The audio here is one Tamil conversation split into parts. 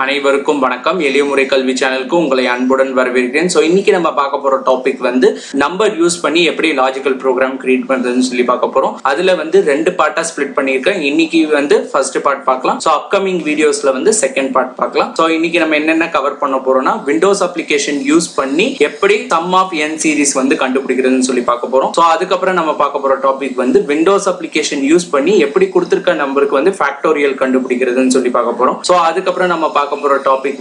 அனைவருக்கும் வணக்கம். எளிய முறை கல்வி சேனலுக்கு உங்களை அன்புடன் வரவேற்கிறேன். ஸோ இன்னைக்கு நம்ம பார்க்க போற டாபிக் நம்பர் யூஸ் பண்ணி எப்படி லாஜிக்கல் ப்ரோக்ராம் கிரியேட் பண்றதுன்னு சொல்லி பார்க்க போறோம். அதுல ரெண்டு பார்ட்டா ஸ்பிளிட் பண்ணியிருக்கேன். இன்னைக்கு ஃபர்ஸ்ட் பார்ட் பார்க்கலாம். ஸோ அப்கமிங் வீடியோஸ்ல செகண்ட் பார்ட் பார்க்கலாம். ஸோ இன்னைக்கு நம்ம என்னென்ன கவர் பண்ண போறோம்னா விண்டோஸ் அப்ளிகேஷன் யூஸ் பண்ணி எப்படி சம் ஆஃப் என் சீரிஸ் கண்டுபிடிக்கிறதுன்னு சொல்லி பார்க்க போறோம். ஸோ அதுக்கப்புறம் நம்ம பார்க்க போற டாபிக் விண்டோஸ் அப்ளிகேஷன் யூஸ் பண்ணி எப்படி கொடுத்திருக்க நம்பருக்கு ஃபேக்டோரியல் கண்டுபிடிக்கிறதுன்னு சொல்லி பார்க்க போறோம். ஸோ அதுக்கப்புறம் நம்ம பார்க்க போற டாபிக்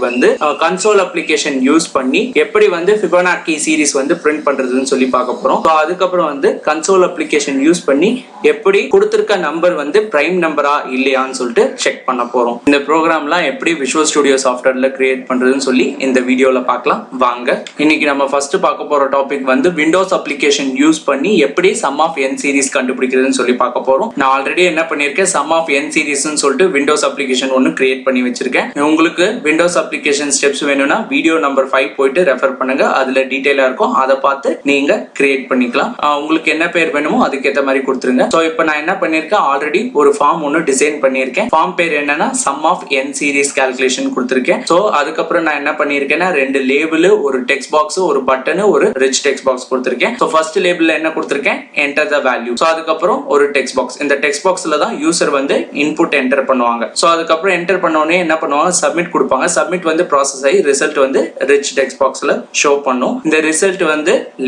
கன்சோல் அப்ளிகேஷன் யூஸ் பண்ணி எப்படி ஃபிபோனாக்கி சீரிஸ் பிரிண்ட் பண்றதுன்னு சொல்லி பார்க்க போறோம். ஸோ அதுக்கப்புறம் கன்சோல் அப்ளிகேஷன் யூஸ் பண்ணி எப்படி கொடுத்திருக்க நம்பர் பிரைம் நம்பரா இல்லையான்னு சொல்லிட்டு செக் பண்ண போறோம். இந்த ப்ரோக்ராம்லாம் எப்படி விஷுவல் ஸ்டுடியோ சாஃப்ட்வேர்ல கிரியேட் பண்றதுன்னு சொல்லி இந்த வீடியோல பார்க்கலாம் வாங்க. இன்னைக்கு நம்ம ஃபர்ஸ்ட் பார்க்க போற டாபிக் விண்டோஸ் அப்ளிகேஷன் யூஸ் பண்ணி எப்படி சம் ஆஃப் என் சீரிஸ் கண்டுபிடிக்கிறதுன்னு சொல்லி பார்க்க போறோம். நான் ஆல்ரெடி என்ன பண்ணிருக்கேன், சம் ஆஃப் என் சீரிஸ்னு சொல்லிட்டு விண்டோஸ் அப்ளிகேஷன் ஒன்னு கிரியேட் பண்ணி வச்சிருக்கேன். உங்களுக்கு விண்டோஸ் அப்ளிகேஷன் ஸ்டெப்ஸ் வேணும்னா வீடியோ நம்பர் 5 போயிட்டு ரெஃபர் பண்ணுங்க. அதுல டீடைலா இருக்கும், அதை பார்த்து நீங்க கிரியேட் பண்ணிக்கலாம். உங்களுக்கு என்ன பேர் வேணுமோ அதுக்கேற்ற மாதிரி கொடுத்துருங்க. ஸோ இப்போ நான் என்ன பண்ணிருக்கேன், ஆல்ரெடி ஒரு ஃபார்ம் ஒன்று டிசைன் பண்ணியிருக்கேன். ஃபார்ம் பேர் என்னன்னா sum of n series calculation கொடுத்துருக்கேன். ஸோ அதுக்கப்புறம் நான் என்ன பண்ணிருக்கேன்னா ரெண்டு லேபிள், ஒரு டெக்ஸ்ட் பாக்ஸ், ஒரு பட்டன், ஒரு ரிச் டெக்ஸ்ட் பாக்ஸ் கொடுத்துருக்கேன். ஸோ ஃபர்ஸ்ட் லேபிள்ல என்ன கொடுத்துருக்கேன், என்டர் த வேல்யூ. ஸோ அதுக்கப்புறம் ஒரு டெக்ஸ்ட் பாக்ஸ். இந்த டெக்ஸ்ட் பாக்ஸ்ல தான் யூசர் இன்புட் என்டர் பண்ணுவாங்க. ஸோ அதுக்கப்புறம் என்டர் பண்ண உடனே என்ன பண்ணுவாங்க, சப்மிட் கொடுப்பாங்க. சப்மிட் ப்ராசஸ் ஆகி ரிசல்ட் ரிச் டெக்ஸ்ட் பாக்ஸ்ல ஷோ பண்ணும். இந்த result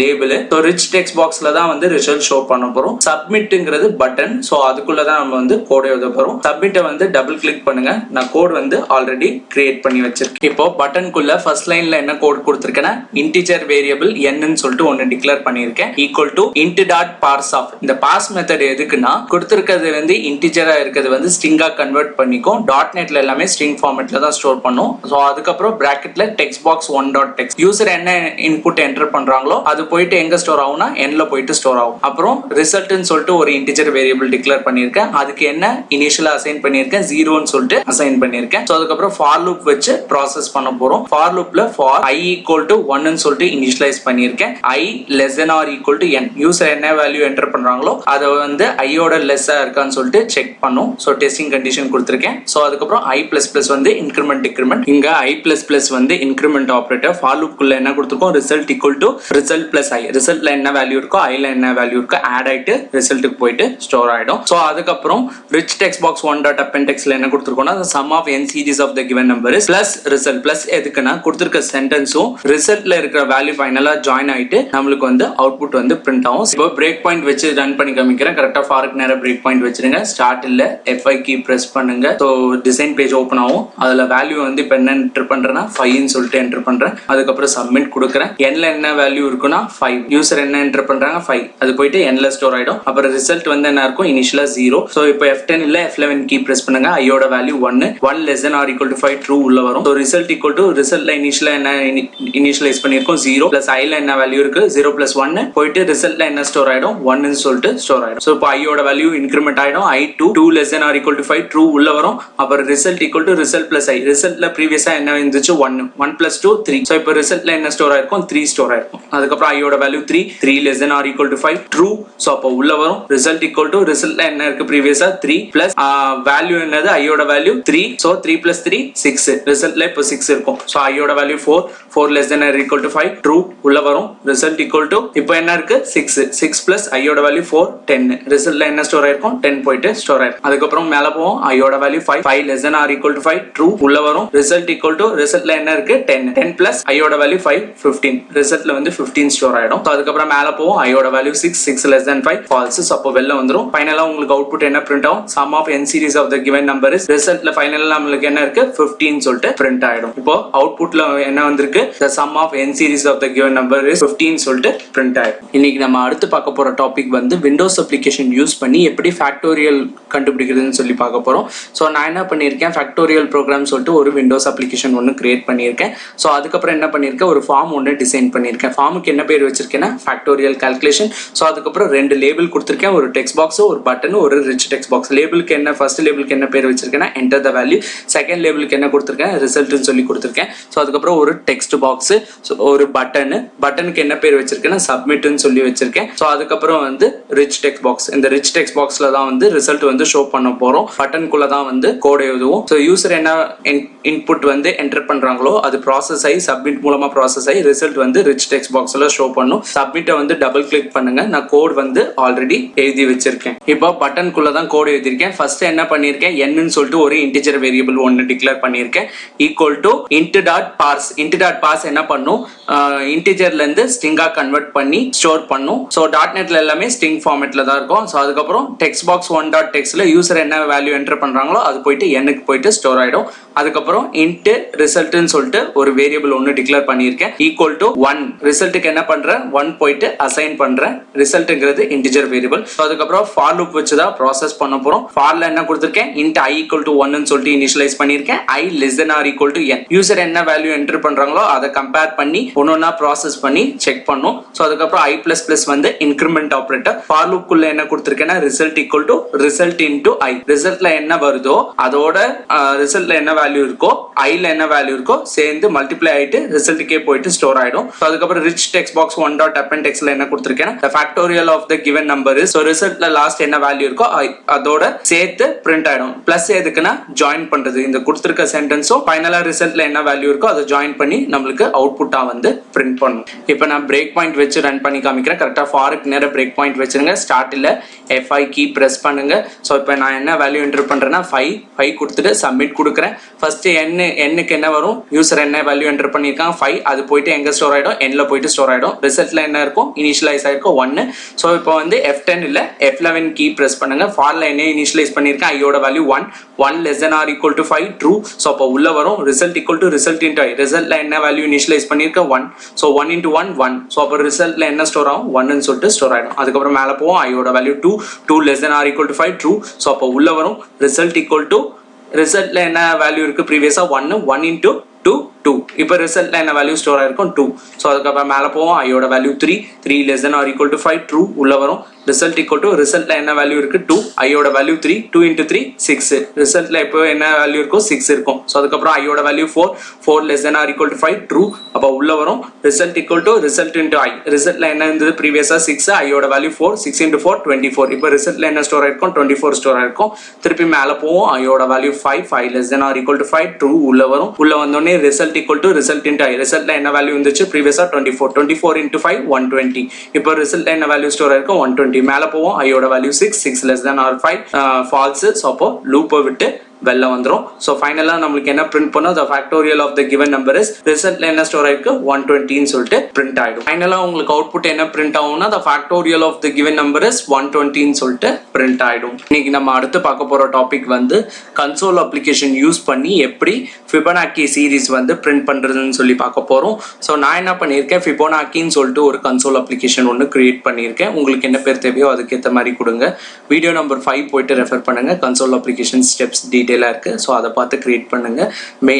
label. So rich text பாக்ஸ்ல தான் ரிசல்ட் ஷோ பண்ண போறோம். சப்மிட்ங்கிறது பட்டன். ஸோ அதுக்குள்ள தான் நம்ம கோட் எழுத போறோம். சப்மிட்டை டபுள் கிளிக் பண்ணுங்க. நான் கோட் ஆல்ரெடி கிரியேட் பண்ணி வச்சிருக்கேன். இப்போ பட்டனுக்குள்ள ஃபர்ஸ்ட் லைன்ல என்ன கோட் கொடுத்திருக்கேன்னா இன்டிஜர் வேரியபிள் n சொல்லிட்டு ஒன்னு டிக்ளேர் பண்ணிருக்கேன். Equal to int dot parse of. இந்த பார்ஸ் மெத்தட் எதுக்குன்னா கொடுத்திருக்கிறது இன்டிஜரா இருக்கிறது ஸ்ட்ரிங்கா கன்வெர்ட் பண்ணிக்கும். டாட் நெட்ல எல்லாமே ஸ்ட்ரிங் ஃபார்மேட்ல தான் ஸ்டோர் பண்ணும். ஸோ அதுக்கப்புறம் பிராக்கெட்ல டெக்ஸ்ட் பாக்ஸ் 1.text. யூசர் என்ன இன்புட் என்டர் பண்றாங்களோ அது போயிட்டு எங்க ஸ்டோர் ஆகும்னா nல போயிட்டு ஸ்டோர் ஆகும். அப்புறம் ரிசல்ட்னு சொல்லிட்டு ஒரு இன்டிஜர் வேரியபிள் டிக்ளேர் பண்ணிருக்கேன். அதுக்கு என்ன இனிஷியலா அசைன் பண்ணிருக்கேன், 0ன்னு சொல்லிட்டு அசைன் பண்ணிருக்கேன். ஸோ அதுக்கப்புறம் ஃபார் லூப் வச்சு ப்ராசஸ் பண்ண போறோம். ஃபார் லூப்ல ஃபார் i ஈக்குவல் டு 1ன்னு சொல்லிட்டு இனிஷியலைஸ் பண்ணிருக்கேன். i less than or equal to n. User என்ன வேல்யூ என்டர் பண்றாங்களோ அதை ஐயோட லெஸ்ஸா இருக்கான்னு சொல்லிட்டு செக் பண்ணும். ஸோ டெஸ்டிங் கண்டிஷன் கொடுத்திருக்கேன். ஸோ அதுக்கப்புறம் i++ இன்கிரிமெண்ட் டிக்ரிமெண்ட். இங்க i++ இன்கிரிமெண்ட் ஆபரேட்டர். ஃபார் லூப்க்குள்ள என்ன கொடுத்திருக்கோம், result equal to result plus i. ரிசல்ட்ல என்ன வேல்யூ இருக்கோ iல என்ன வேல்யூ இருக்கோ ஆட் ஆயிட்டு ரிசல்ட்டுக்கு போயிட்டு ஸ்டோர் ஆயிடும். ஸோ அதுக்கப்புறம் ரிச் டெக்ஸ்ட் பாக்ஸ் 1.appendixல என்ன கொடுத்திருக்கோம்னா sum of n series of the given number is plus result. Plus எதுக்குன்னா கொடுத்திருக்க சென்டென்ஸும் ரிசல்ட்ல இருக்கிற வேல்யூ ஃபைனலா ஜாயின் ஆயிட்டு நம்மளுக்கு அவுட்புட் பிரிண்ட் ஆகும். இப்போ பிரேக் பாயிண்ட் வச்சு ரன் பண்ணி காமிக்கிறேன். கரெக்டா ஃபாருக்கு நேரா பிரேக் பாயிண்ட் வச்சிருங்க. ஸ்டார்ட் இல்ல F5 கீ பிரஸ் பண்ணுங்க. ஸோ டிசைன் பேஜ் ஓபன் ஆகும். அதுல வேல்யூ இப்போ என்ன என்டர் பண்றேன்னா 5ன்னு சொல்லிட்டு என்டர் பண்றேன். அதுக்கப்புறம் சப்மிட் கொடுக்குறேன். nல என்ன வேல்யூ இருக்குன்னா 5. யூசர் என்ன என்டர் பண்றாங்க 5. அது போயிட்டு nல ஸ்டோர் ஆயிடும். அப்புறம் ரிசல்ட் என்ன இருக்கும், இனிஷியலா 0. ஸோ இப்போ F10 இல்ல F11 கீ பிரஸ் பண்ணுங்க. ஐயோட value 1 less than or equal to 5 true உள்ள வரும். ஸோ ரிசல்ட் ஈக்குவல் டு ரிசல்ட்ல இனிஷியலா என்ன இனிஷியலைஸ் பண்ணிருக்கோம் 0 பிளஸ் ஐல என்ன வேல்யூ இருக்கு 0 பிளஸ் 1 போயிட்டு ரிசல்ட்ல என்ன ஸ்டோர் ஆயிடும் 1ன்னு சொல்லிட்டு ஸ்டோர் ஆயிடும். ஸோ இப்போ ஐயோட வேல்யூ இன்கிரிமெண்ட் ஆயிடும். i2 less than or equal to 5 true உள்ள வரும். அப்புறம் result equal to result plus i. ரிசல்ட்ல ப்ரீவியஸா என்ன இருந்துச்சு 1 பிளஸ் 2 3. ஸோ இப்போ ரிசல்ட்ல என்ன ஸ்டோர் ஆயிருக்கும் 3 ஸ்டோர் ஆயிருக்கும். அதுக்கப்புறம் ஐயோட value 3 less than or equal to 5 true. So அப்போ உள்ள வரும். ரிசல்ட் ஈக்குவல் டு ரிசல்ட்ல என்ன இருக்கு ப்ரீவியஸா 3 பிளஸ் வேல்யூ என்னது ஐயோட வேல்யூ 3. So 3 plus 3 6. ரிசல்ட்ல இப்போ 6 இருக்கும். ஸோ ஐயோட value 4 less than or equal to 5 true உள்ள வரும். ரிசல்ட் ஈக்குவல் டு இப்போ என்ன இருக்கு 6 பிளஸ் ஐயோட வேல்யூ 4 10. ரிசல்ட்ல என்ன ஸ்டோர் ஆயிருக்கும் 10 போயிட்டு ஸ்டோர் ஆயிருக்கும். அதுக்கப்புறம் மேல போவோம். ஐயோட value 5 less than or equal to 5 true உள்ள வரும். ரிசல்ட் ஈக்குவல் டு ரிசல்ட்ல என்ன இருக்கு 10 பிளஸ் ஐயோட வேல்யூ 5 15. ரிசல்ட்ல 15 ஸ்டோர் ஆயிடும். அதுக்கப்புறம் மேல போவோம். ஐயோட வேல்யூ 6 less than 5 ஃபால்ஸ். அப்போ வெளில வந்துரும். ஃபைனலா உங்களுக்கு அவுட்புட் என்ன பிரிண்ட் ஆகும், sum of n series of the given number is. ரிசல்ட்ல ஃபைனலா நம்மளுக்கு என்ன இருக்கு 15 சொல்லிட்டு பிரிண்ட் ஆயிடும். இப்போ அவுட்புட்ல என்ன வந்திருக்கு, the sum of n series of the given number is 15 சொல்லிட்டு பிரிண்ட் ஆயிடும். இன்னைக்கு நம்ம அடுத்து பார்க்க போற டாபிக் விண்டோஸ் அப்ளிகேஷன் யூஸ் பண்ணி எப்படி ஃபேக்டோரியல் கண்டுபிடிக்கிறதுன்னு சொல்லி பார்க்க போறோம். ஸோ நான் என்ன பண்ணியிருக்கேன், ஃபேக்டோரியல் ப்ரோக்ராம் சொல்லிட்டு ஒரு விண்டோஸ் அப்ளிகேஷன் ஒன்று கிரியேட் பண்ணியிருக்கேன். ஸோ அதுக்கப்புறம் என்ன பண்ணியிருக்கேன், ஒரு ஃபார்ம் ஒன்று டிசைன் பண்ணியிருக்கேன். ஃபார்முக்கு என்ன பேர் வச்சிருக்கேன்னா ஃபேக்டோரியல் கால்குலேஷன். ஸோ அதுக்கப்புறம் ரெண்டு லேபிள் கொடுத்துருக்கேன், ஒரு டெக்ஸ்ட் பாக்ஸ், ஒரு பட்டன், ஒரு ரிச் டெக்ஸ்ட் பாக்ஸ். லேபிளுக்கு என்ன, ஃபர்ஸ்ட் லேபிளுக்கு என்ன பேர் வச்சிருக்கேன்னா என்டர் த வேல்யூ. செகண்ட் லேபிளுக்கு என்ன கொடுத்துருக்கேன், ரிசல்ட்னு சொல்லி கொடுத்துருக்கேன். ஸோ அதுக்கப்புறம் ஒரு டெக்ஸ்ட் பாக்ஸ், ஒரு பட்டனுக்கு என்ன பேர் வச்சிருக்கேன்னா சப்மிட்னு சொல்லி வச்சிருக்கேன். ஸோ அதுக்கப்புறம் ரிச் டெக்ஸ்ட் பாக்ஸ். இந்த ரிச் டெக்ஸ்ட் பாக்ஸ்ல தான் ரிசல்ட் ஷோ பண்ண போறோம். பட்டனுக்குள்ள தான் கோட் எழுதுவோம். ஸோ யூசர் என்ன இன்புட் வந்து என்டர் பண்றாங்களோ அது ப்ராசஸ் ஆகி சப்மிட் மூலமா ப்ராசஸ் ஆகி ரிசல்ட் வந்து ரிச் டெக்ஸ்ட் பாக்ஸ்ல ஷோ பண்ணும். சப்மிட்டை வந்து டபுள் கிளிக் பண்ணுங்க. நான் கோட் வந்து ஆல்ரெடி எழுதி வச்சிருக்கேன். இப்போ பட்டனுக்குள்ள தான் கோட் எழுதிருக்கேன். ஃபர்ஸ்ட் என்ன பண்ணிருக்கேன், n சொல்லிட்டு ஒரு இன்டிஜர் வேரியபிள் ஒன்னு டிக்ளேர் பண்ணிருக்கேன். ஈக்குவல் டு int.parse என்ன பண்ணும், இன்டிஜர்ல இருந்து ஸ்ட்ரிங்கா கன்வெர்ட் பண்ணி ஸ்டோர் பண்ணும். ஸோ .NETல எல்லாமே ஸ்ட்ரிங் ஃபார்மேட்ல தான் இருக்கும். ஸோ அதுக்கப்புறம் டெக்ஸ்ட் பாக்ஸ் $1.textல யூசர் என்ன வேல்யூ என்டர் பண்றாங்களோ அது போயிட்டு n-க்கு போயிட்டு ஸ்டோர் ஆயிடும். அதுக்கப்புறம் int ரிசல்ட்னு சொல்லிட்டு ஒரு வேரியபிள் ஒன்னு டிக்ளேர் பண்ணியிருக்கேன். ஈக்குவல் டு 1 ரிசல்ட்டுக்கு என்ன பண்றேன், 1 போயிட்டு அசைன் பண்றேன். ரிசல்ட்ங்கிறது இன்டிஜர் வேரியபிள். அதுக்கப்புறம் ஃபார் லூப் வச்சு தான் ப்ராசஸ் பண்ண போறோம். ஃபார்ல என்ன கொடுத்திருக்கேன், int i equal to 1 ன்னு சொல்லிட்டு இனிஷியலைஸ் பண்ணியிருக்கேன். i less than or equal to n. User என்ன வேல்யூ என்டர் பண்றாங்களோ அதை கம்பேர் பண்ணி ஒன்னொன்னா ப்ராசஸ் பண்ணி செக் பண்ணும். ஸோ அதுக்கப்புறம் i++ வந்து இன்கிரிமெண்ட் ஆபரேட்டர். ஃபார் லூப்க்குள்ள என்ன கொடுத்திருக்கேன்னா result equal to result into i. ரிசல்ட்ல என்ன வருதோ அதோட ரிசல்ட்ல என்ன வேல்யூ இருக்கோ ஐல என்ன வேல்யூ இருக்கோ சேர்ந்து மல்டிப்ளை ஆயிட்டு ரிசல்ட்டுக்கே போயிட்டு ஸ்டோர் ஆயிடும். அதுக்கப்புறம் ரிச் டெக்ஸ்ட் பாக்ஸ் $1.appendixல என்ன கொடுத்திருக்கேன், the factorial of the given number is. so ரிசல்ட்ல லாஸ்ட் என்ன வேல்யூ இருக்கோ அதோட சேர்த்து பிரிண்ட் ஆயிடும். பிளஸ் எதுக்குன்னா ஜாயின் பண்றது. இந்த கொடுத்திருக்க சென்டென்ஸும் ஃபைனலா ரிசல்ட்ல என்ன வேல்யூ இருக்கோ அதை ஜாயின் பண்ணி நம்மளுக்கு அவுட்புட்டா வந்து பிரிண்ட் பண்ணும். இப்போ நான் பிரேக் பாயிண்ட் வச்சு ரன் பண்ணி காமிக்கிறேன். கரெக்டா ஃபாருக்கு நேர பிரேக் பாயிண்ட் வச்சிருங்க. ஸ்டார்ட்ல F5 கீ பிரஸ் பண்ணுங்க. ஸோ இப்போ நான் என்ன வேல்யூ என்டர் பண்றேன்னா 5 கொடுத்துட்டு சப்மிட் கொடுக்குறேன். ஃபர்ஸ்ட் n-க்கு என்ன வரும், யூசர் என்ன வேல்யூ என்டர் பண்ணிருக்காங்க 5, அது போயிட்டு எங்க ஸ்டோர் ஆயிடும், n-ல போயிட்டு ஸ்டோர் ஆயிடும். ரிசல்ட்ல என்ன இருக்கும், இனிஷியலைஸ் ஆயிருக்கும் 1. ஸோ இப்போ வந்து F10 இல்ல F11 கீ பிரஸ் பண்ணுங்க. ஃபார்ல என்ன இனிஷியலைஸ் பண்ணிருக்கேன், ஐயோட value 1 less than or equal to 5 true. So அப்போ உள்ள வரும் result equal to result into i. ரிசல்ட்ல என்ன வேல்யூ இனிஷியலைஸ் பண்ணிருக்கேன் 1. ஸோ 1 into 1 ஸோ அப்போ ரிசல்ட்ல என்ன ஸ்டோர் ஆகும் 1ன்னு சொல்லிட்டு ஸ்டோர் ஆயிடும். அதுக்கப்புறம் மேல போவோம், ஐயோட value 2 less than or equal to 5 true. So அப்போ உள்ள வரும் ரிசல்ட் ஈக்குவல் டு ரிசல்ட்ல என்ன வேல்யூ இருக்கு ப்ரீவியஸா 1 into 2. இப்போ ரிசல்ட்ல என்ன வேல்யூ ஸ்டோர் ஆயிருக்கும் 2. ஸோ அதுக்கப்புறம் மேல போவோம், ஐயோட value 3 less than or equal to 5 true. உள்ள வரும் ரிசல்ட் ஈக்குவல் டு ரிசல்ட்ல என்ன வேல்யூ இருக்கு 2, ஐயோட வேல்யூ 2 into 3 6. ரிசல்ட்ல இப்போ என்ன வேல்யூ இருக்கும் 6 இருக்கும். ஸோ அதுக்கப்புறம் ஐயோட value 4 less than or equal to 5 true. அப்போ உள்ள வரும் result equal to result into i. ரிசல்ட்ல என்ன இருந்தது ப்ரீவியஸா 6, ஐயோட வேல்யூ 4 6 into 4 24. இப்போ ரிசல்ட்ல என்ன ஸ்டோர் ஆயிருக்கும் 24 ஸ்டோர் ஆயிருக்கும். திருப்பி மேல போவோம், ஐயோட value 5 less than or equal to 5 true. உள்ள வரும், உள்ள வந்தோடனே result equal to result into i. ரிசல்ட்ல என்ன வேல்யூ இருந்துச்சு ப்ரீவியஸா 24 into 5 120. இப்போ ரிசல்ட்ல என்ன வேல்யூ ஸ்டோர் ஆயிருக்கும் 120. மேல போவோம், ஐயோட value 6 less than or 5 false. So அப்போ லூப்பை விட்டு வெளில வந்துரும். ஸோ ஃபைனலா நம்மளுக்கு என்ன பிரிண்ட் பண்ணோம், the factorial of the given number is. ரிசல்ட்ல என்ன ஸ்டோர் ஆயிருக்கு 120ன்னு சொல்லிட்டு பிரிண்ட் ஆயிடும். ஃபைனலா உங்களுக்கு அவுட்புட் என்ன பிரிண்ட் ஆகும்னா the factorial of the given number is 120ன்னு சொல்லிட்டு பிரிண்ட் ஆயிடும். இன்னைக்கு நம்ம அடுத்து பார்க்க போற டாபிக் வந்து கன்சோல் அப்ளிகேஷன் யூஸ் பண்ணி எப்படி ஃபிபனாக்கி சீரிஸ் வந்து பிரிண்ட் பண்றதுன்னு சொல்லி பார்க்க போறோம். ஸோ நான் என்ன பண்ணியிருக்கேன், ஃபிபனாக்கின்னு சொல்லிட்டு ஒரு கன்சோல் அப்ளிகேஷன் ஒன்று கிரியேட் பண்ணியிருக்கேன். உங்களுக்கு என்ன பேர் தேவையோ அதுக்கேற்ற மாதிரி கொடுங்க. வீடியோ நம்பர் 5 போயிட்டு ரெஃபர் பண்ணுங்க. கன்சோல் அப்ளிகேஷன் ஸ்டெப்ஸ் டீட்டெயிலாக இருக்கு. ஸோ அதை பார்த்து கிரியேட் பண்ணுங்க.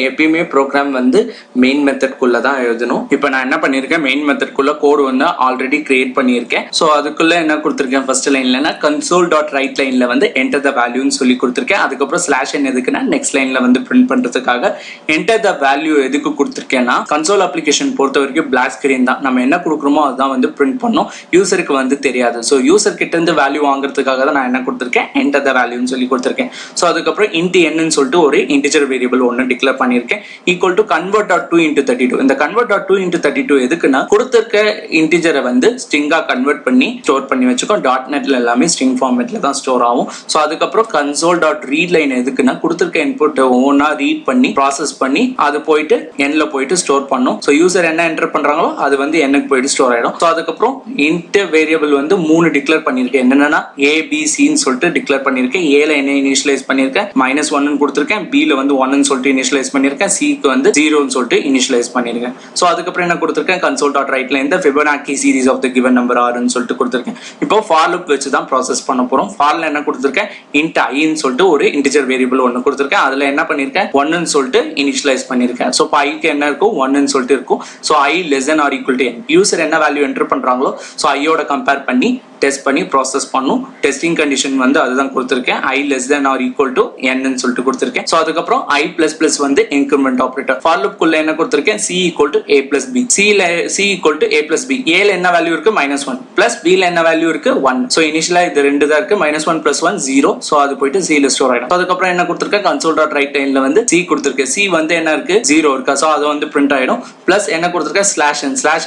எப்பயுமே ப்ரோக்ராம் வந்து மெயின் மெத்தட்குள்ள தான் எழுதணும். இப்போ நான் என்ன பண்ணியிருக்கேன், மெயின் மெத்தட்குள்ள கோடு வந்து ஆல்ரெடி கிரியேட் பண்ணியிருக்கேன். ஸோ அதுக்குள்ள என்ன கொடுத்துருக்கேன், ஃபர்ஸ்ட் லைன்லனா console.write லைன்ல வந்து என்டர் த வேல்யூன்னு சொல்லி கொடுத்துருக்கேன். அதுக்கப்புறம் /n எதுக்குன்னா நெக்ஸ்ட் லைன்ல வந்து பிரிண்ட் பண்றதுக்காக. என்டர் த வேல்யூ எதுக்கு கொடுத்துருக்கேன்னா, கன்சோல் அப்ளிகேஷன் பொறுத்த வரைக்கும் பிளாக் ஸ்கிரீன் தான். நம்ம என்ன கொடுக்குறோமோ அதுதான் வந்து பிரிண்ட் பண்ணோம். யூசருக்கு வந்து தெரியாது. ஸோ யூசர் கிட்ட இருந்து வேல்யூ வாங்குறதுக்காக தான் நான் என்ன கொடுத்துருக்கேன், என்டர் த வேல்யூன்னு சொல்லி கொடுத்துருக்கேன். ஸோ அதுக்கப்புறம் int n சொல்லிட்டு ஒரு இன்டிஜர் வேரியபிள் ஒன்னு டிக்ளேர் பண்ணியிருக்கேன். Equal to convert.2 into 32. இந்த convert.2 into 32 எதுக்குன்னா, கொடுத்திருக்க இன்டிஜரை வந்து ஸ்ட்ரிங்கா கன்வெர்ட் பண்ணி ஸ்டோர் பண்ணி வச்சுக்கோம். .NETல எல்லாமே ஸ்ட்ரிங் ஃபார்மேட்ல தான் ஸ்டோர் ஆகும். ஸோ அதுக்கப்புறம் console.read லைன் எதுக்குன்னா, கொடுத்திருக்க இன்புட் ஒவ்வொன்றா ரீட் பண்ணி ப்ராசஸ் பண்ணி அது போயிட்டு n-ல போயிட்டு ஸ்டோர் பண்ணும். ஸோ யூசர் என்ன என்டர் பண்றாங்களோ அது வந்து n-க்கு போயிட்டு ஸ்டோர் ஆயிடும். ஸோ அதுக்கப்புறம் int வேரியபிள் வந்து 3 டிக்ளேர் பண்ணியிருக்கேன். என்னன்னா ABCன்னு சொல்லிட்டு டிக்ளேர் பண்ணியிருக்கேன். ஏல என்ன இனிஷியலைஸ் பண்ணியிருக்கேன், -1 கொடுத்திருக்கேன். B ல வந்து 1 ன்னு சொல்லிட்டு இனிஷியலைஸ் பண்ணியிருக்கேன். C க்கு வந்து 0 ன்னு சொல்லிட்டு இனிஷியலைஸ் பண்ணியிருக்கேன். ஸோ அதுக்கப்புறம் என்ன கொடுத்திருக்கேன், console.write ல இந்த Fibonacci series of the given number r ன்னு சொல்லிட்டு கொடுத்திருக்கேன். இப்போ for loop வச்சு தான் ப்ராசஸ் பண்ண போறோம். ஃபார்ல என்ன கொடுத்திருக்கேன், int i ன்னு சொல்லிட்டு ஒரு இன்டிஜர் வேரியபிள் ஒன்னு கொடுத்திருக்கேன். அதுல என்ன பண்ணியிருக்கேன் 1 ன்னு சொல்லிட்டு இனிஷியலைஸ் பண்ணியிருக்கேன். ஸோ i க்கு என்ன இருக்கும் 1 ன்னு சொல்லிட்டு இருக்கும். So i less than or equal to n. User என்ன வேல்யூ என்டர் பண்றாங்களோ ஸோ ஐயோட கம்பேர் பண்ணி டெஸ்ட் பண்ணி ப்ராசஸ் பண்ணும். டெஸ்டிங் கண்டிஷன் வந்து அதுதான் கொடுத்துருக்கேன், i less than or equal to n ன்னு சொல்லிட்டு கொடுத்துருக்கேன். ஸோ அதுக்கப்புறம் i plus plus வந்து இன்க்ரிமெண்ட் ஆப்ரேட்டர். ஃபார் லூப் குள்ள என்ன கொடுத்துருக்கேன், c equal to a plus b. c equal to a plus b. a ல என்ன வேல்யூ இருக்கு -1 பிளஸ் b ல என்ன வேல்யூ இருக்கு 1. ஸோ இனிஷியலா இது ரெண்டு தான் இருக்கு, -1 plus 1 0. ஸோ அது போயிட்டு c ல ஸ்டோர் ஆயிடும். அதுக்கப்புறம் என்ன கொடுத்துருக்கேன், console dot write லைன்ல வந்து c கொடுத்துருக்கேன். c வந்து என்ன இருக்கு 0 இருக்கா, ஸோ அது வந்து பிரிண்ட் ஆயிடும். பிளஸ் என்ன கொடுத்துருக்கேன் ஸ்லாஷ்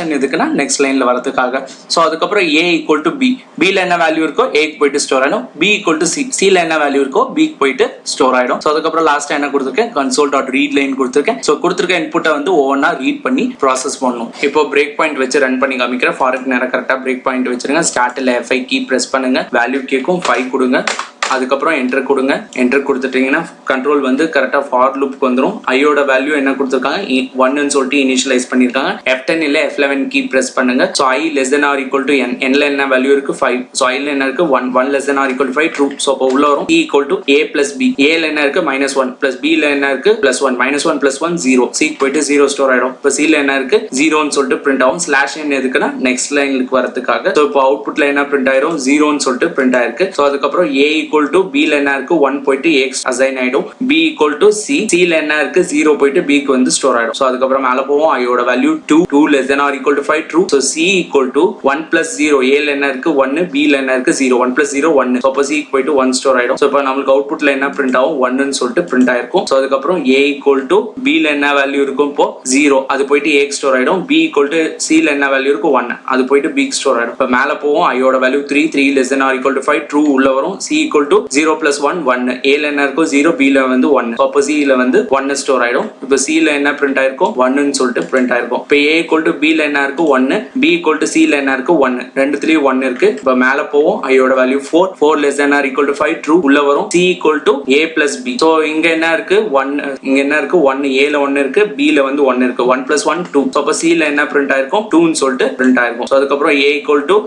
n எதுக்குன்னா நெக்ஸ்ட் லைன்ல வரதுக்காக. ஸோ அதுக்கப்புறம் a equal to b. b ல என்ன வேல்யூ இருக்கோ a க்கு போயிட்டு ஸ்டோர் ஆயிடும். b equal to c. c ல என்ன வேல்யூ இருக்கோ b க்கு போயிட்டு ஸ்டோர் ஆயிடும். ஸோ அதுக்கப்புறம் லாஸ்ட் என்ன கொடுத்துருக்கேன், console dot read லைன் கொடுத்துருக்கேன். ஸோ கொடுத்துருக்க இன்புட்டை வந்து ஒவ்வொன்றா ரீட் பண்ணி ப்ராசஸ் பண்ணணும். இப்போ பிரேக் பாயிண்ட் வச்சு ரன் பண்ணி காமிக்கிறேன். ஃபாருக்கு நேரம் கரெக்டாக பிரேக் பாயிண்ட் வச்சிருங்க. ஸ்டார்ட்ல F5 கீ பிரஸ் பண்ணுங்க, வேல்யூ கேட்கும் 5 கொடுங்க. அதுக்கப்புறம் என்டர் கொடுங்க. என்டர் கொடுத்துட்டீங்கன்னா கண்ட்ரோல் வந்து கரெக்டாக ஃபார் லூப்க்கு வந்துடும். ஐயோட வேல்யூ என்ன கொடுத்துருக்காங்க 1ன்னு சொல்லிட்டு இனிஷியலைஸ் பண்ணியிருக்காங்க. F10 இல்லை F11 கீ பிரஸ் பண்ணுங்க. So i less than or equal to n. nல என்ன வேல்யூ இருக்கு 5. ஸோ iல என்ன இருக்கு 1 less than or equal to 5 true. So அப்போ உள்ள வரும் e equal to a plus b. a ல என்ன இருக்கு -1 பிளஸ் b ல என்ன இருக்கு +1. -1 plus 1 0. c போயிட்டு 0 ஸ்டோர் ஆயிடும். இப்போ c ல என்ன இருக்கு 0ன்னு சொல்லிட்டு பிரிண்ட் ஆகும். ஸ்லாஷ் n எதுக்குன்னா நெக்ஸ்ட் லைனுக்கு வரதுக்காக. ஸோ இப்போ அவுட்புட்ல என்ன பிரிண்ட் ஆயிரும் 0ன்னு சொல்லிட்டு பிரிண்ட் ஆயிருக்கு. ஸோ அதுக்கப்புறம் a equal to b ல என்ன இருக்கு 1 போயிட்டு x அசைன் ஆயிடும். b equal to c. c ல என்ன இருக்கு 0 போயிட்டு b க்கு வந்து ஸ்டோர் ஆயிடும். ஸோ அதுக்கப்புறம் மேல போவோம். i யோட value 2 less than or equal to 5 true. So c equal to 1 plus 0. a ல என்ன இருக்கு 1, b ல என்ன இருக்கு 0. 1 plus 0 1. ஸோ அப்போ c க்கு போயிட்டு 1 ஸ்டோர் ஆயிடும். ஸோ இப்போ நம்மளுக்கு அவுட்புட்ல என்ன பிரிண்ட் ஆகும் 1ன்னு சொல்லிட்டு பிரிண்ட் ஆயிருக்கும். ஸோ அதுக்கப்புறம் a equal to b ல என்ன வேல்யூ இருக்கும் இப்போ 0. அது போயிட்டு a க்கு ஸ்டோர் ஆயிடும். b equal to c ல என்ன வேல்யூ இருக்கும் 1. அது போயிட்டு b க்கு ஸ்டோர் ஆயிடும். இப்போ மேல போவோம். i யோட value 3 less than or equal to 5 true உள்ள வரும். c equal to 0 plus 1 1. a ல என்ன இருக்கும் 0, b ல வந்து 1. அப்போ c ல வந்து 1 ஸ்டோர் ஆயிடும். இப்போ c ல என்ன பிரிண்ட் ஆயிருக்கும் 1ன்னு சொல்லிட்டு பிரிண்ட் ஆயிருக்கும். இப்போ a equal to b ல என்ன இருக்கு 1, b equal to c ல என்ன இருக்கு 1. ரெண்டுத்துலயும் 1 இருக்கு. இப்போ மேல போவோம். i யோட value 4 less than or equal to 5 true உள்ள வரும். c equal to a plus b. So இங்க என்ன இருக்கு 1, இங்க என்ன இருக்கு 1, a ல 1 இருக்கு, b ல வந்து 1 இருக்கு. 1 plus 1 2. அப்போ c ல என்ன பிரிண்ட் ஆயிருக்கும் 2ன்னு சொல்லிட்டு பிரிண்ட் ஆயிருக்கும். சோ அதுக்கப்புறம் a equal to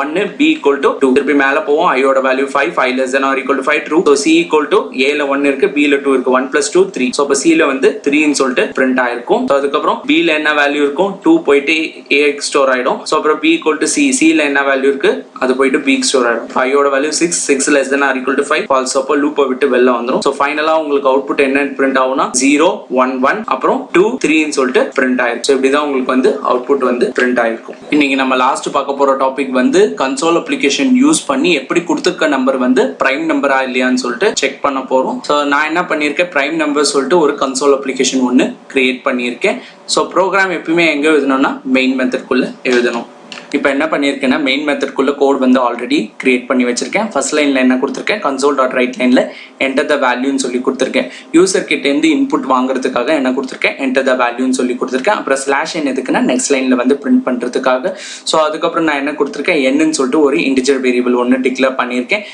1, b equal to 2. திருப்பி மேல போவோம். i யோட value 5 less than or equal to 5 true. So c equal to a ல 1 இருக்கு, b ல 2 இருக்கு. 1 plus 2 3. சோ அப்ப c ல வந்து 3ன்னு சொல்லிட்டு பிரிண்ட் ஆயிருக்கும். சோ அதுக்கப்புறம் b ல என்ன வேல்யூ இருக்கும் 2 போயிட்டு a க்கு ஸ்டோர் ஆயிடும். சோ அப்புறம் b equal to c. c ல என்ன வேல்யூ இருக்கு அது போயிட்டு b க்கு ஸ்டோர் ஆயிடும். i யோட value 6 less than or equal to 5 false. அப்ப லூப்பை விட்டு வெளில வந்துரும். சோ ஃபைனலா உங்களுக்கு அவுட்புட் என்ன பிரிண்ட் ஆகும்னா 0 1 1 அப்புறம் 2 3ன்னு சொல்லிட்டு பிரிண்ட் ஆயிருக்கும். சோ இப்படிதான் உங்களுக்கு வந்து அவுட்புட் வந்து பிரிண்ட் ஆயிருக்கும். இன்னைக்கு நம்ம லாஸ்ட் பார்க்க போற டாபிக் வந்து கன்சோல் அப்ளிகேஷன் யூஸ் பண்ணி எப்படி கொடுத்திருக்க நம்பர் வந்து பிரைம் நம்பரா இல்லையான்னு சொல்லிட்டு செக் பண்ண போறோம். ஸோ நான் என்ன பண்ணியிருக்கேன், பிரைம் நம்பர் சொல்லிட்டு ஒரு கன்சோல் அப்ளிகேஷன் ஒன்று கிரியேட் பண்ணியிருக்கேன். ஸோ ப்ரோக்ராம் எப்பயுமே எங்கே எழுதணும்னா மெயின் மெத்தட்குள்ளே எழுதணும். இப்போ என்ன பண்ணியிருக்கேன்னா மெயின் மெத்தட்குள்ள கோட் வந்து ஆல்ரெடி கிரியேட் பண்ணி வச்சிருக்கேன். ஃபர்ஸ்ட் லைனில் என்ன கொடுத்துருக்கேன், கன்சோல் டாட் ரைட் லைனில் என்டர் த வேல்யூன்னு சொல்லி கொடுத்துருக்கேன். யூசர் கிட்டேருந்து இன்புட் வாங்குறதுக்காக என்ன கொடுத்துருக்கேன், என்டர் த வேல்யூன்னு சொல்லி கொடுத்துருக்கேன். அப்புறம் ஸ்லாஷ் என் எதுக்குன்னா நெக்ஸ்ட் லைனில் வந்து பிரிண்ட் பண்ணுறதுக்காக. ஸோ அதுக்கப்புறம் நான் என்ன கொடுத்துருக்கேன், என்னன்னு சொல்லிட்டு ஒரு இன்டிஜர் வேரியபிள் ஒன்று டிக்ளேர் பண்ணியிருக்கேன்.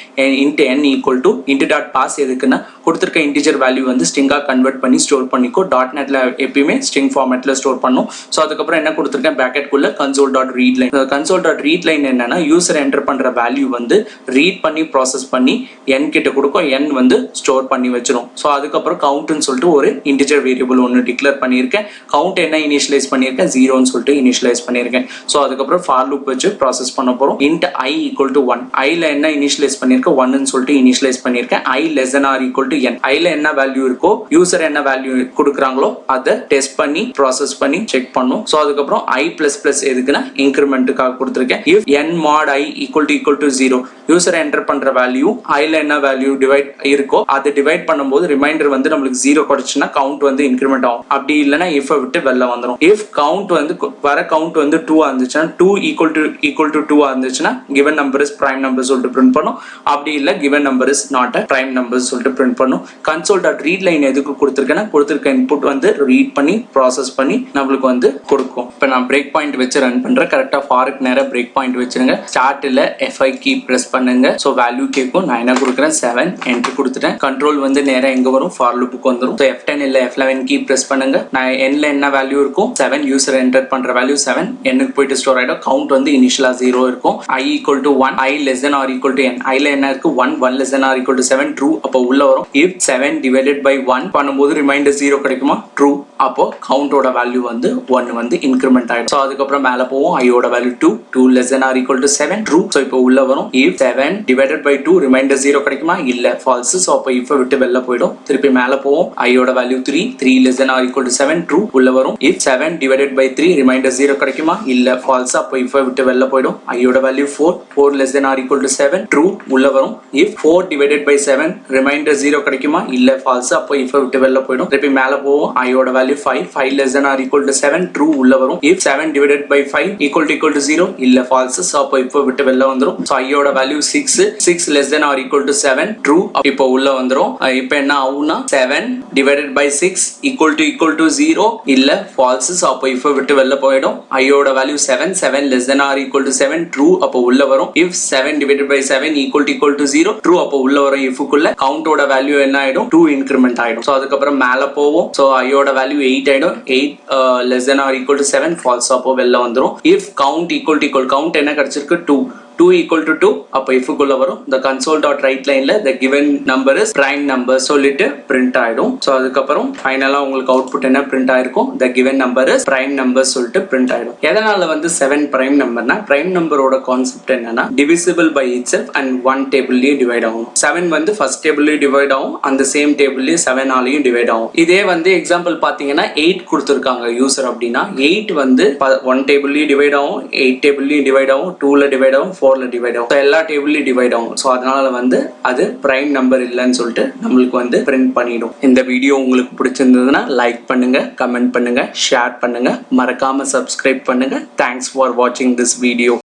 Int n equal to int dot parse எதுக்குன்னா கொடுத்துருக்க இன்டிஜர் வேல்யூ வந்து ஸ்ட்ரிங்காக கன்வெர்ட் பண்ணி ஸ்டோர் பண்ணிக்கோ. டாட் நெட்டில் எப்பயுமே ஸ்ட்ரிங் ஃபார்மேட்டில் ஸ்டோர் பண்ணும். ஸோ அதுக்கப்புறம் என்ன கொடுத்துருக்கேன், ப்ராக்கெட்குள்ள console dot read line. Console dot read line என்னன்னா யூசர் என்டர் பண்ற வேல்யூ வந்து ரீட் பண்ணி ப்ராசஸ் பண்ணி n கிட்ட கொடுக்கும், n வந்து ஸ்டோர் பண்ணி வச்சிரும். ஸோ அதுக்கப்புறம் கவுண்ட்னு சொல்லிட்டு ஒரு இன்டிஜர் வேரியபிள் ஒன்று டிக்ளேர் பண்ணியிருக்கேன். கவுண்ட் என்ன இனிஷியலைஸ் பண்ணியிருக்கேன், 0ன்னு சொல்லிட்டு இனிஷியலைஸ் பண்ணியிருக்கேன். ஸோ அதுக்கப்புறம் ஃபார் லூப் வச்சு ப்ராசஸ் பண்ண போறோம். Int i equal to 1. ஐல என்ன இனிஷியலைஸ் பண்ணியிருக்கேன் 1ன்னு சொல்லிட்டு இனிஷியலைஸ் பண்ணியிருக்கேன். i less than or equal to n. ஐல என்ன வேல்யூ இருக்கோ யூசர் என்ன வேல்யூ கொடுக்குறாங்களோ அதை டெஸ்ட் பண்ணி ப்ராசஸ் பண்ணி செக் பண்ணும். ஸோ அதுக்கப்புறம் i பிளஸ் பிளஸ் எதுக்குன்னா இன்க்ரிமெண்ட்டுக்காக கொடுத்துருக்கேன். if n mod i equal to 0, user enter பண்ற வேல்யூ ஐல என்ன வேல்யூ டிவைட் இருக்கோ அதை டிவைட் பண்ணும்போது ரிமைண்டர் வந்து நம்மளுக்கு 0 கிடைச்சுன்னா கவுண்ட் வந்து இன்க்ரிமெண்ட் ஆகும். அப்படி இல்லைன்னா if விட்டு வெளில வந்துடும். if கவுண்ட் வந்து வர கவுண்ட் வந்து 2 இருந்துச்சுன்னா 2 ஈக்குவல் டு 2 இருந்துச்சுன்னா given number is prime number சொல்லிட்டு பிரிண்ட் பண்ணும். அப்படி இல்லை given number is not a prime number சொல்லிட்டு பிரிண்ட் பண்ணும். கன்சோல் டாட் ரீட் லைன் எதுக்கு கொடுத்துருக்கேன்னா கொடுத்துருக்க இன்புட் வந்து ரீட் பண்ணி ப்ராசஸ் பண்ணி நம்மளுக்கு வந்து கொடுக்கும். இப்போ நான் பிரேக் பாயிண்ட் வச்சு ரன் பண்றேன். கரெக்டாக ஃபாருக்கு நேரம் பிரேக் பாயிண்ட் வச்சிருங்க. ஸ்டார்ட்ல F5 கீ பிரஸ் பண்ணுங்க. ஸோ வேல்யூ கேட்கும். நான் என்ன கொடுக்குறேன் 7 என்ட்ரு கொடுத்துட்டேன். கண்ட்ரோல் வந்து நேரம் எங்க வரும், ஃபார் லூப்புக்கு வந்துடும். ஸோ F10 இல்ல F11 கீ பிரஸ் பண்ணுங்க. நான் nல என்ன வேல்யூ இருக்கும் 7, யூசர் என்டர் பண்ற வேல்யூ 7 n போயிட்டு ஸ்டோர் ஆயிடும். கவுண்ட் வந்து இனிஷியலா 0 இருக்கும். i equal to 1, i less than or equal to n. ஐல என்ன இருக்கு 1 less than or equal to 7 true. அப்போ உள்ள வரும். if 7 divided by 1 பண்ணும்போது ரிமைண்டர் 0 கிடைக்குமா, ட்ரூ. அப்போ கவுண்டோட வேல்யூ வந்து 1 வந்து இன்க்ரிமெண்ட் ஆயிடும். ஸோ அதுக்கப்புறம் மேல போவோம். ஐயோட value value 2, 2 less than or equal to 7, true. So இப்போ உள்ள வரும் if 7 divided by 2 remainder 0 கிடைக்குமா இல்ல false. So அப்போ if விட்டு வெளில போய்டும். திருப்பி மேல போவோம் I ஓட value 3, 3 less than or equal to 7, true. உள்ள வரும் if 7 divided by 3 remainder 0 கிடைக்குமா இல்ல false. அப்போ if விட்டு வெளில போய்டும் I ஓட value 4, 4 less than or equal to 7, true. உள்ள வரும் if 4 divided by 7 remainder 0 கிடைக்குமா இல்ல false. அப்போ if விட்டு வெளில போய்டும். திருப்பி மேல போவோம் I ஓட value 5, 5 less than or equal to 7, true. உள்ள வரும் if 7 divided by 5 equal to 0 இல்ல false. So அப்போ இப்போ விட்டு வெளில வந்துரும். So I ஓட value 6, 6 less than or equal to 7, true. இப்போ உள்ள வந்துரும் இப்போ என்ன ஆகும்னா 7 divided by 6 equal to 0 இல்ல false. So அப்போ இப்போ விட்டு வெளில போய்டும் I ஓட value 7, 7 less than or equal to 7, true. அப்போ உள்ள வரும் if 7 divided by 7 equal to 0, true. அப்போ உள்ள வரும் if குள்ள count ஓட value என்ன ஆயிடும் 2 increment ஆயிடும். So அதுக்கு அப்புறம் மேல போவோம் so I ஓட value 8 ஆயிடும் 8 less than or equal to 7, false. அப்போ வெளில வந்துரும் if count count என்ன கிடைச்சிருக்கு 2 equal to 2 அப்போ if குள்ள வரும் the console.write lineல the given number is prime number சொல்லிட்டு print ஆயிடும். so அதுக்கப்புறம் ஃபைனலா உங்களுக்கு அவுட்புட் என்ன print ஆயிருக்கும் the given number is prime number சொல்லிட்டு print ஆயிடும். எதனால வந்து 7 prime numberனா prime numberோட கான்செப்ட் என்னன்னா divisible by itself and one tableலயே டிவைட் ஆகும். 7 வந்து ஃபர்ஸ்ட் டேபிள்லயே டிவைட் ஆகும் அந்த சேம் டேபிள்லயே 7 ஆலயும் டிவைட் ஆகும். இதே வந்து எக்ஸாம்பிள் பாத்தீங்கன்னா 8 கொடுத்திருக்காங்க யூசர் அப்படின்னா 8 வந்து 1 டேபிள்லயே டிவைட் ஆகும் 8 டேபிள்லயே டிவைட் ஆகும் 2ல டிவைட் ஆகும் 4ல டிவைட் ஆகும் எல்லா டேபிள்லயும் டிவைட் ஆகும். ஸோ அதனால வந்து அது பிரைம் நம்பர் இல்லைன்னு சொல்லிட்டு நம்மளுக்கு வந்து பிரிண்ட் பண்ணிடும். இந்த வீடியோ உங்களுக்கு பிடிச்சிருந்ததுன்னா லைக் பண்ணுங்க, கமெண்ட் பண்ணுங்க, ஷேர் பண்ணுங்க, மறக்காம சப்ஸ்கிரைப் பண்ணுங்க. தேங்க்ஸ் ஃபார் வாட்சிங் திஸ் வீடியோ.